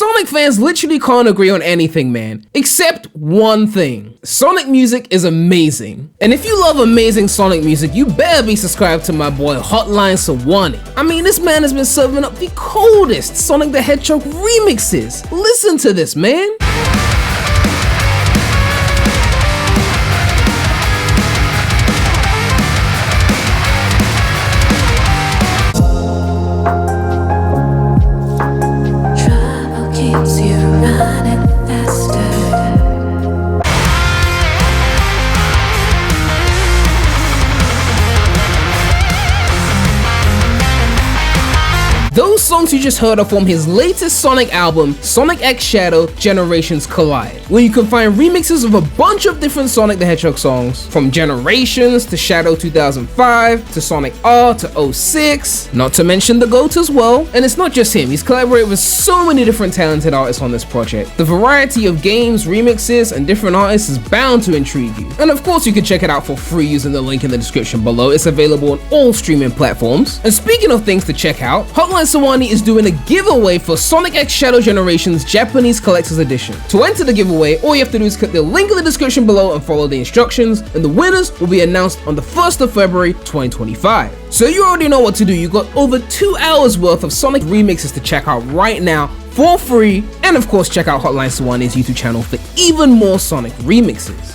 Sonic fans literally can't agree on anything, man, except one thing. Sonic music is amazing. And if you love amazing Sonic music, you better be subscribed to my boy Hotline Sawani. I mean, this man has been serving up the coldest Sonic the Hedgehog remixes. Listen to this, man. Those songs you just heard are from his latest Sonic album, Sonic X Shadow Generations Collide, where you can find remixes of a bunch of different Sonic the Hedgehog songs, from Generations to Shadow 2005 to Sonic R to 06, not to mention the GOAT as well. And it's not just him, he's collaborated with so many different talented artists on this project. The variety of games, remixes, and different artists is bound to intrigue you. And of course you can check it out for free using the link in the description below. It's available on all streaming platforms. And speaking of things to check out, Hotline Sawani is doing a giveaway for Sonic X Shadow Generations Japanese Collector's Edition. To enter the giveaway, all you have to do is click the link in the description below and follow the instructions, and the winners will be announced on the 1st of February 2025. So you already know what to do. You got over 2 hours worth of Sonic remixes to check out right now for free, and of course check out Hotline Sawani's YouTube channel for even more Sonic remixes.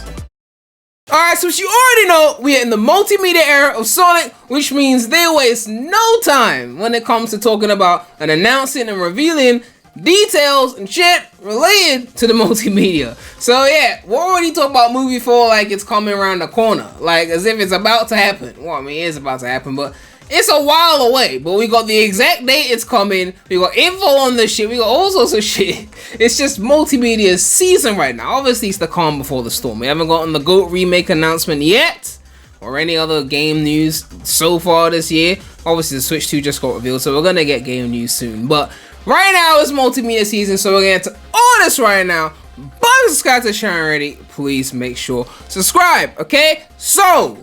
Alright, so as you already know, we are in the multimedia era of Sonic, which means they waste no time when it comes to talking about and announcing and revealing details and shit related to the multimedia. So yeah, we're already talking about movie 4 like it's coming around the corner, like as if it's about to happen. Well, I mean, it is about to happen, but it's a while away. But we got the exact date it's coming, we got info on this shit, we got all sorts of shit. It's just multimedia season right now. Obviously it's the calm before the storm. We haven't gotten the GOAT remake announcement yet, or any other game news so far this year. Obviously the Switch 2 just got revealed, so we're gonna get game news soon. But right now it's multimedia season, so we're gonna get to all this right now. But subscribe to the channel already, please make sure subscribe, okay? So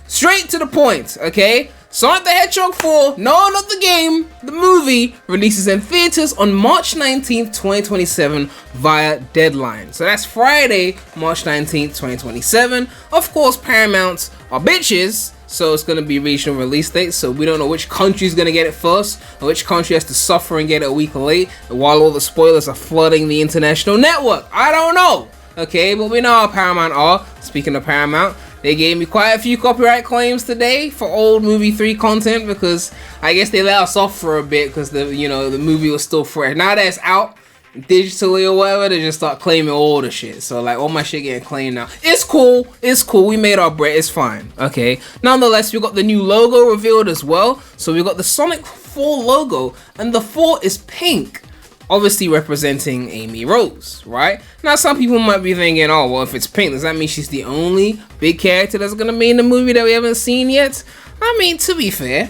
straight to the point, okay? Sonic the Hedgehog 4, no, not the game, the movie, releases in theaters on March 19th, 2027 via Deadline. So that's Friday, March 19th, 2027. Of course, Paramount are bitches, so it's going to be regional release dates, so we don't know which country is going to get it first, or which country has to suffer and get it a week late, while all the spoilers are flooding the international network. I don't know, okay, but we know how Paramount are. Speaking of Paramount, they gave me quite a few copyright claims today for old movie 3 content, because I guess they let us off for a bit because the movie was still fresh. Now that it's out digitally or whatever, they just start claiming all the shit. So like all my shit getting claimed now. It's cool. We made our bread. It's fine. Okay. Nonetheless, we got the new logo revealed as well. So we got the Sonic 4 logo, and the 4 is pink, obviously representing Amy Rose, right? Now some people might be thinking, oh well, if it's pink, does that mean she's the only big character that's gonna be in the movie that we haven't seen yet? I mean, to be fair,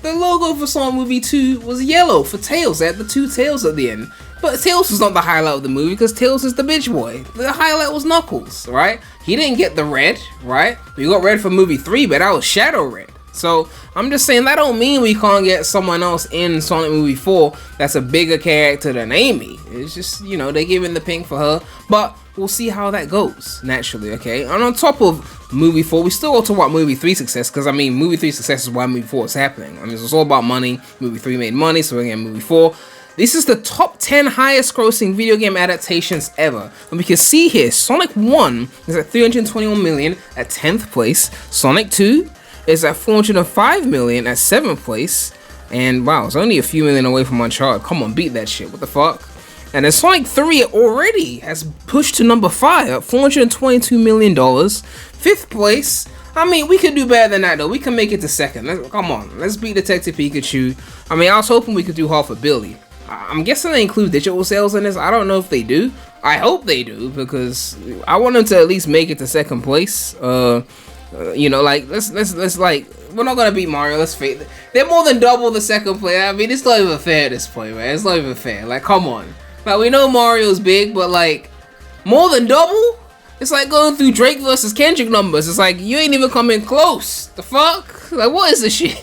the logo for Sonic Movie 2 was yellow for Tails. They had the 2 tails at the end. But Tails was not the highlight of the movie because Tails is the bitch boy. The highlight was Knuckles, right? He didn't get the red, right? We got red for movie 3, but that was Shadow Red. So I'm just saying that don't mean we can't get someone else in Sonic Movie 4 that's a bigger character than Amy. It's just, you know, they giving the pink for her, but we'll see how that goes naturally, okay? And on top of Movie 4, we still got to talk about Movie 3 success, because I mean, Movie 3 success is why Movie 4 is happening. I mean, it's all about money. Movie 3 made money, so we're getting Movie 4. This is the top 10 highest grossing video game adaptations ever. And we can see here, Sonic 1 is at 321 million at 10th place. Sonic 2 is at 405 million at 7th place. And wow, it's only a few million away from Uncharted. Come on, beat that shit. What the fuck? And then Sonic 3 already has pushed to number 5 at $422 million. 5th place. I mean, we could do better than that though. We can make it to 2nd. Come on, let's beat Detective Pikachu. I mean, I was hoping we could do $500 million. I'm guessing they include digital sales in this. I don't know if they do. I hope they do, because I want them to at least make it to 2nd place. You know, like let's like, we're not gonna beat Mario. Let's face it. They're more than double the 2nd place. I mean, it's not even fair at this point, man. It's not even fair. Like, come on. Like, we know Mario's big, but like, more than double? It's like going through Drake versus Kendrick numbers. It's like you ain't even coming close. The fuck? Like, what is this shit?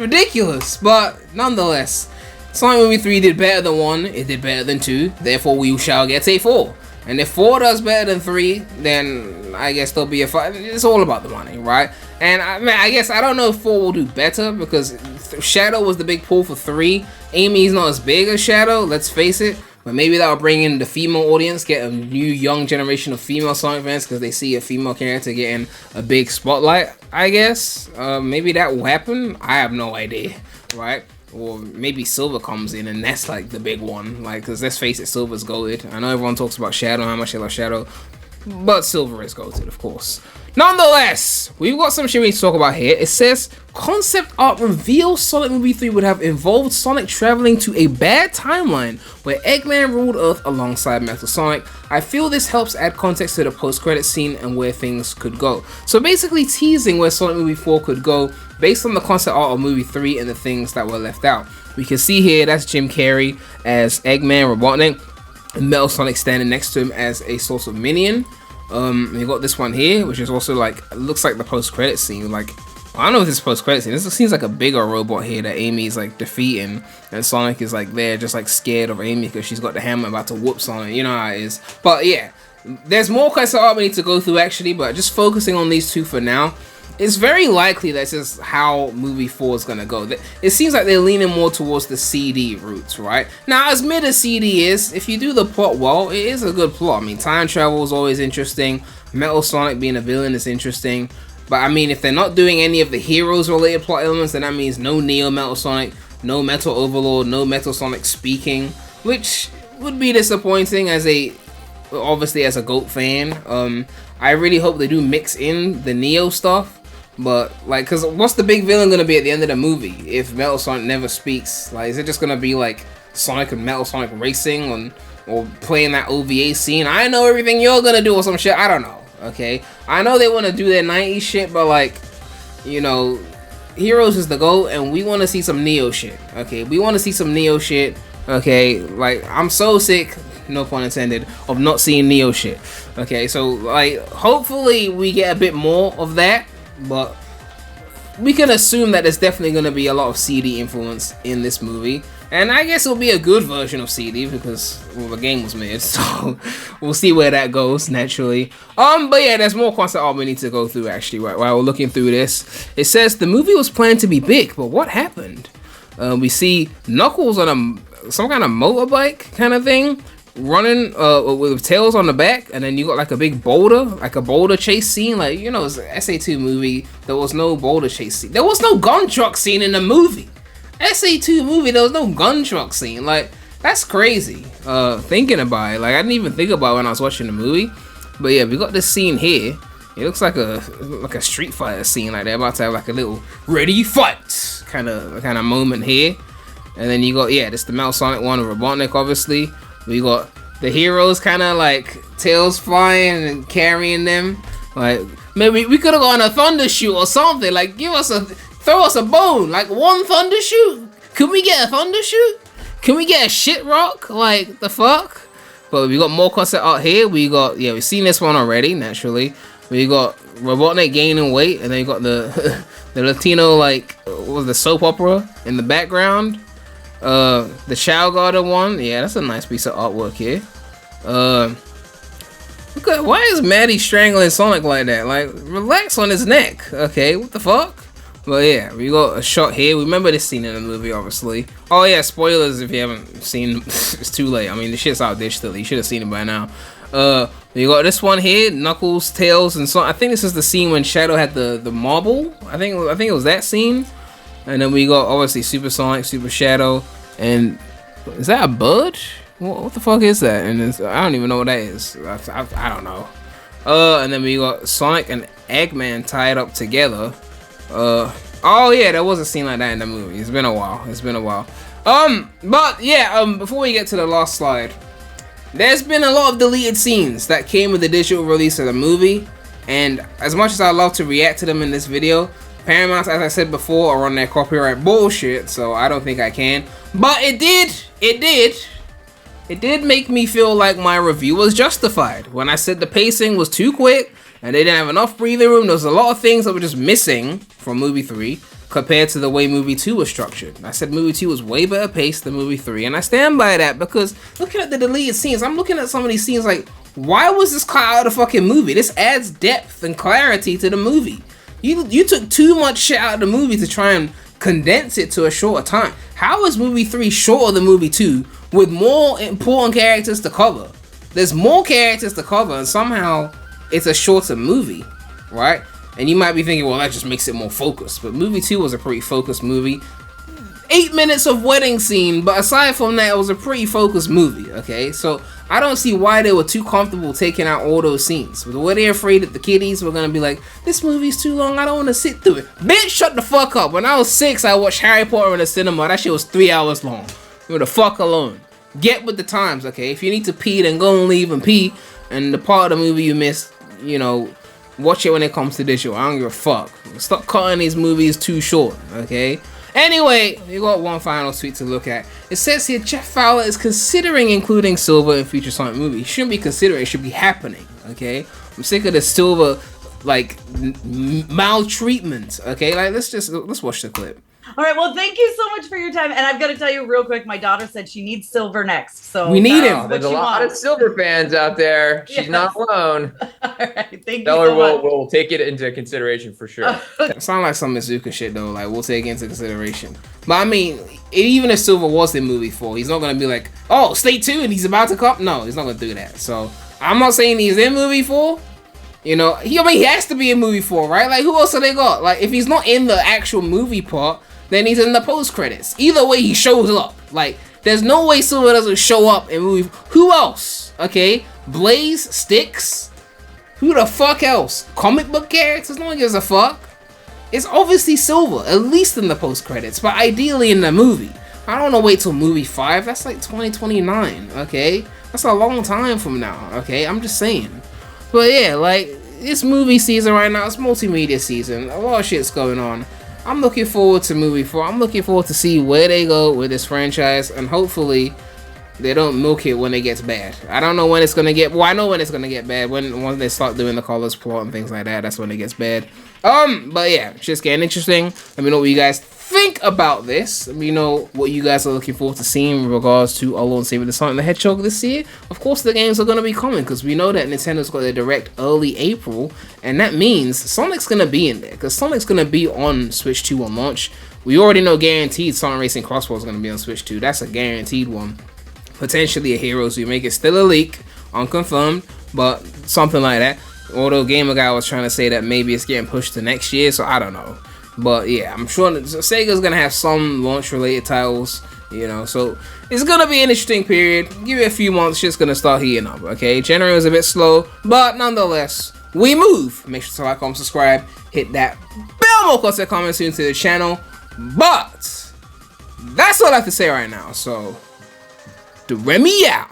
Ridiculous. But nonetheless, Sonic movie 3 did better than 1, it did better than 2, therefore we shall get a 4. And if 4 does better than 3, then I guess there'll be a 5. It's all about the money, right? And I guess I don't know if 4 will do better, because Shadow was the big pull for 3. Amy's not as big as Shadow, let's face it. But maybe that'll bring in the female audience, get a new young generation of female Sonic fans, because they see a female character getting a big spotlight, I guess. Maybe that will happen. I have no idea, right? Or maybe Silver comes in and that's like the big one, like, because let's face it, Silver's goated. I know everyone talks about Shadow, how much they love Shadow, but Silver is goated, of course. Nonetheless, we've got some shit we need to talk about here. It says, concept art reveals Sonic Movie 3 would have involved Sonic traveling to a bad timeline where Eggman ruled Earth alongside Metal Sonic. I feel this helps add context to the post-credit scene and where things could go. So basically teasing where Sonic Movie 4 could go based on the concept art of Movie 3 and the things that were left out. We can see here, that's Jim Carrey as Eggman, Robotnik, and Metal Sonic standing next to him as a sort of minion. We got this one here, which is also like, looks like the post-credit scene. Like, I don't know if this is post-credit scene. This seems like a bigger robot here that Amy's like defeating, and Sonic is like there just like scared of Amy because she's got the hammer about to whoop Sonic. You know how it is. But yeah, there's more kinds of art we need to go through actually, but just focusing on these two for now. It's very likely that's just how movie 4 is gonna go. It seems like they're leaning more towards the CD routes, right? Now, as mid as CD is, if you do the plot well, it is a good plot. I mean, time travel is always interesting. Metal Sonic being a villain is interesting. But I mean, if they're not doing any of the heroes-related plot elements, then that means no Neo Metal Sonic, no Metal Overlord, no Metal Sonic speaking, which would be disappointing as obviously as a GOAT fan. I really hope they do mix in the Neo stuff. But, like, because what's the big villain going to be at the end of the movie if Metal Sonic never speaks? Like, is it just going to be, like, Sonic and Metal Sonic racing or playing that OVA scene? I know everything you're going to do or some shit. I don't know, okay? I know they want to do their 90s shit, but, like, you know, Heroes is the GOAT, and we want to see some Neo shit, okay? We want to see some Neo shit, okay? Like, I'm so sick, no pun intended, of not seeing Neo shit, okay? So, like, hopefully we get a bit more of that. But we can assume that there's definitely going to be a lot of CD influence in this movie. And I guess it'll be a good version of CD because, well, the game was made. So we'll see where that goes, naturally. But yeah, there's more concept art we need to go through, actually, while we're looking through this. It says, the movie was planned to be big, but what happened? We see Knuckles on some kind of motorbike kind of thing, running with tails on the back, and then you got like a big boulder, like a boulder chase scene. Like, you know, it's an SA2 movie, there was no boulder chase scene. There was no gun truck scene in the movie. SA2 movie, there was no gun truck scene. Like, that's crazy. Thinking about it, like, I didn't even think about it when I was watching the movie. But yeah, we got this scene here. It looks like a Street Fighter scene. Like they're about to have like a little ready fight kind of moment here. And then you got, yeah, this the Metal Sonic one, Robotnik, obviously. We got the heroes kind of like tails flying and carrying them. Like, maybe we could have gone a thunder shoot or something. Like, throw us a bone. Like, one thunder shoot. Could we get a thunder shoot? Can we get a shit rock? Like, the fuck? But we got more concept art here. We got, yeah, we've seen this one already, naturally. We got Robotnik gaining weight, and then you got the the Latino, like, what was the soap opera in the background. The Chow Garden one, yeah, that's a nice piece of artwork here. Look at, why is Maddie strangling Sonic like that? Like, relax on his neck. Okay, what the fuck? But yeah, we got a shot here. Remember this scene in the movie, obviously. Oh yeah, spoilers if you haven't seen. It's too late. I mean, the shit's out digitally. You should have seen it by now. We got this one here, Knuckles, Tails, and so I think this is the scene when Shadow had the marble. I think it was that scene. And then we got obviously Super Sonic, Super Shadow, and is that a bird? What the fuck is that? And I don't even know what that is. I don't know. And then we got Sonic and Eggman tied up together. Oh yeah, there was a scene like that in the movie. It's been a while. But yeah, before we get to the last slide, there's been a lot of deleted scenes that came with the digital release of the movie, and as much as I love to react to them in this video, Paramount, as I said before, are on their copyright bullshit, so I don't think I can. But it did make me feel like my review was justified. When I said the pacing was too quick, and they didn't have enough breathing room, there was a lot of things that were just missing from movie 3. compared to the way movie 2 was structured. I said movie 2 was way better paced than movie 3, and I stand by that because looking at the deleted scenes, I'm looking at some of these scenes like, why was this cut out of the fucking movie? This adds depth and clarity to the movie. You took too much shit out of the movie to try and condense it to a shorter time. How is movie 3 shorter than movie 2 with more important characters to cover? There's more characters to cover and somehow it's a shorter movie, right? And you might be thinking, well, that just makes it more focused. But movie 2 was a pretty focused movie. 8 minutes of wedding scene, but aside from that, it was a pretty focused movie, okay? So I don't see why they were too comfortable taking out all those scenes. Were they afraid that the kiddies were gonna be like, this movie's too long, I don't wanna sit through it? Bitch, shut the fuck up. When I was 6, I watched Harry Potter in the cinema. That shit was 3 hours long. Leave the fuck alone. Get with the times, okay? If you need to pee, then go and leave and pee. And the part of the movie you missed, you know, watch it when it comes to this show. I don't give a fuck. Stop cutting these movies too short, okay? Anyway, we got one final tweet to look at. It says here, Jeff Fowler is considering including Silver in future Sonic movies. It shouldn't be considering, it should be happening, okay? I'm sick of the Silver, like, maltreatment, okay? Like, let's watch the clip. All right, well, thank you so much for your time. And I've got to tell you real quick, my daughter said she needs Silver next. So we need him. There's a lot of Silver fans out there. She's not alone. All right, thank you Tell her so much. we'll take it into consideration for sure. It sounds like some Mizuka shit though, like we'll take it into consideration. But I mean, even if Silver was in movie 4, he's not gonna be like, oh, stay tuned, he's about to come. No, he's not gonna do that. So I'm not saying he's in movie 4. You know, he has to be in movie 4, right? Like, who else have they got? Like, if he's not in the actual movie part, then he's in the post credits. Either way, he shows up. Like, there's no way Silver doesn't show up in movie. Who else? Okay, Blaze, Styx. Who the fuck else? Comic book characters? No one gives a fuck. It's obviously Silver, at least in the post credits, but ideally in the movie. I don't want to wait till movie 5. That's like 2029. Okay, that's a long time from now. Okay, I'm just saying. But yeah, like, it's movie season right now. It's multimedia season. A lot of shit's going on. I'm looking forward to movie 4. I'm looking forward to see where they go with this franchise, and hopefully they don't milk it when it gets bad. I don't know when it's gonna get. Well, I know when it's gonna get bad. Once they start doing the colors plot and things like that, that's when it gets bad. But yeah, it's just getting interesting. Let me know what you guys think about this. Let me know what you guys are looking forward to seeing in regards to Our Lord and Savior the Sonic the Hedgehog this year. Of course, the games are gonna be coming because we know that Nintendo's got their Direct early April, and that means Sonic's gonna be in there because Sonic's gonna be on Switch 2 on launch. We already know guaranteed Sonic Racing Crossbow is gonna be on Switch 2. That's a guaranteed one. Potentially a Heroes Remake. It's still a leak, unconfirmed, but something like that. Although Gamer Guy was trying to say that maybe it's getting pushed to next year, so I don't know. But yeah, I'm sure that Sega's gonna have some launch-related titles, you know. So it's gonna be an interesting period. Give it a few months, shit's gonna start heating up. Okay, January was a bit slow, but nonetheless, we move. Make sure to like, comment, subscribe, hit that bell, more content coming soon to the channel. But that's all I have to say right now. So, Remy out.